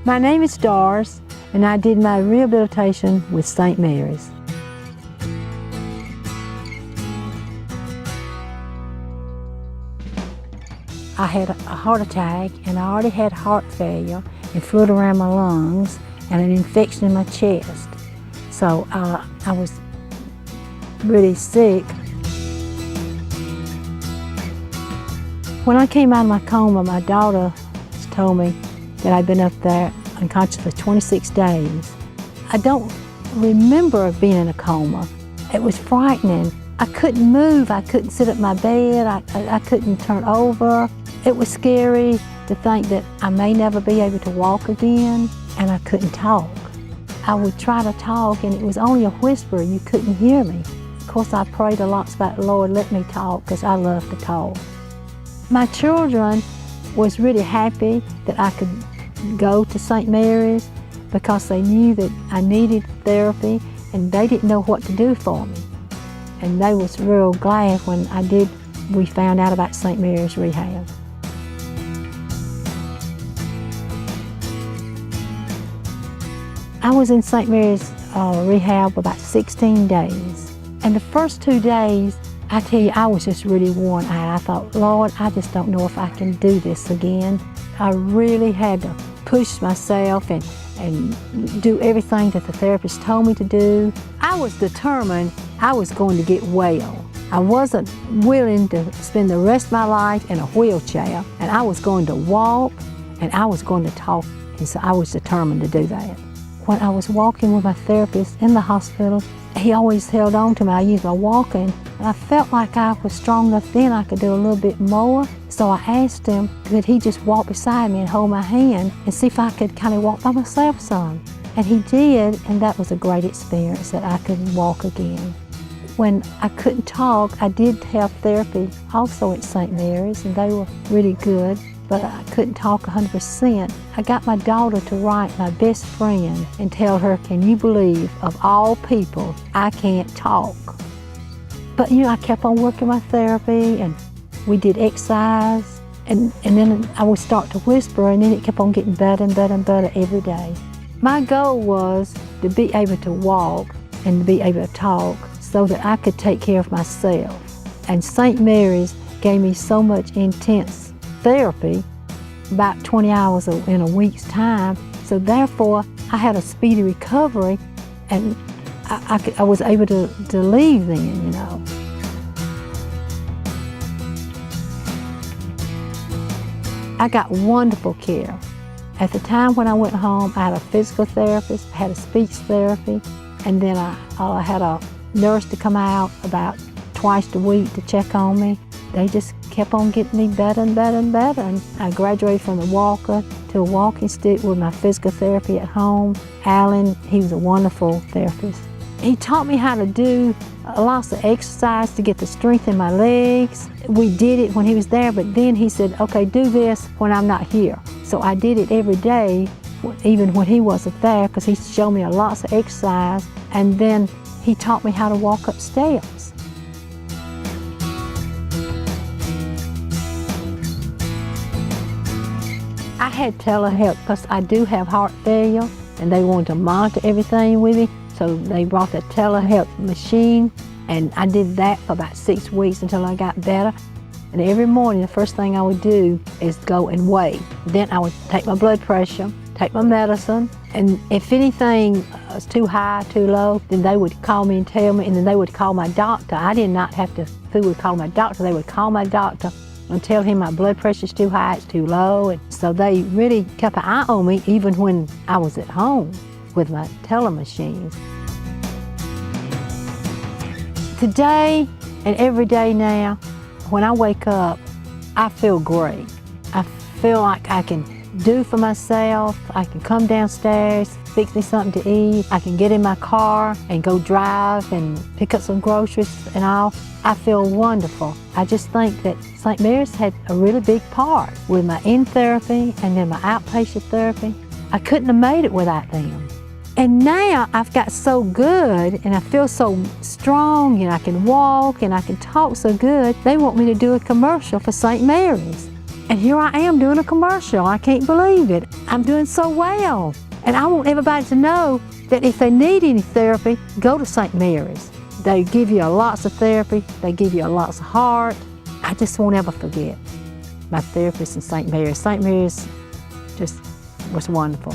My name is Doris, and I did my rehabilitation with St. Mary's. I had a heart attack, and I already had heart failure and fluid around my lungs and an infection in my chest. So I was really sick. When I came out of my coma, my daughter told me that I'd been up there unconscious for 26 days. I don't remember being in a coma. It was frightening. I couldn't move. I couldn't sit at my bed. I couldn't turn over. It was scary to think that I may never be able to walk again, and I couldn't talk. I would try to talk, and it was only a whisper. You couldn't hear me. Of course, I prayed a lot about, Lord, let me talk, because I love to talk. My children was really happy that I could go to St. Mary's because they knew that I needed therapy, and they didn't know what to do for me. And they was real glad when we found out about St. Mary's Rehab. I was in St. Mary's Rehab about 16 days. And the first 2 days, I tell you, I was just really worn out. I thought, Lord, I just don't know if I can do this again. I really had to push myself and do everything that the therapist told me to do. I was determined I was going to get well. I wasn't willing to spend the rest of my life in a wheelchair, and I was going to walk and I was going to talk, and so I was determined to do that. When I was walking with my therapist in the hospital, he always held on to me. I used my walking, and I felt like I was strong enough then I could do a little bit more. So I asked him, could he just walk beside me and hold my hand and see if I could kind of walk by myself some? And he did, and that was a great experience that I could walk again. When I couldn't talk, I did have therapy also at St. Mary's, and they were really good, but I couldn't talk 100%. I got my daughter to write my best friend and tell her, can you believe, of all people, I can't talk. But you know, I kept on working my therapy, and we did exercise, and then I would start to whisper, and then it kept on getting better and better and better every day. My goal was to be able to walk and to be able to talk so that I could take care of myself. And St. Mary's gave me so much intense therapy, about 20 hours in a week's time, so therefore I had a speedy recovery, and I was able to leave then, you know. I got wonderful care. At the time when I went home, I had a physical therapist, I had a speech therapy, and then I had a nurse to come out about twice a week to check on me. They just kept on getting me better and better and better. And I graduated from the walker to a walking stick with my physical therapy at home. Alan, he was a wonderful therapist. He taught me how to do lots of exercise to get the strength in my legs. We did it when he was there, but then he said, okay, do this when I'm not here. So I did it every day, even when he wasn't there, because he showed me lots of exercise. And then he taught me how to walk upstairs. I had Tele Health because I do have heart failure, and they wanted to monitor everything with me. So they brought the Tele Health machine, and I did that for about 6 weeks until I got better. And every morning, the first thing I would do is go and weigh. Then I would take my blood pressure, take my medicine, and if anything was too high, too low, then they would call me and tell me, and then they would call my doctor. I did not have to, who would call my doctor? They would call my doctor and tell him my blood pressure's too high, it's too low. And so they really kept an eye on me even when I was at home with my telemachines. Today and every day now, when I wake up, I feel great. I feel like I can do for myself. I can come downstairs, fix me something to eat. I can get in my car and go drive and pick up some groceries and all. I feel wonderful. I just think that St. Mary's had a really big part with my in-therapy and then my outpatient therapy. I couldn't have made it without them. And now I've got so good and I feel so strong and I can walk and I can talk so good, they want me to do a commercial for St. Mary's. And here I am doing a commercial. I can't believe it. I'm doing so well. And I want everybody to know that if they need any therapy, go to St. Mary's. They give you lots of therapy. They give you lots of heart. I just won't ever forget my therapist in St. Mary's. St. Mary's just was wonderful.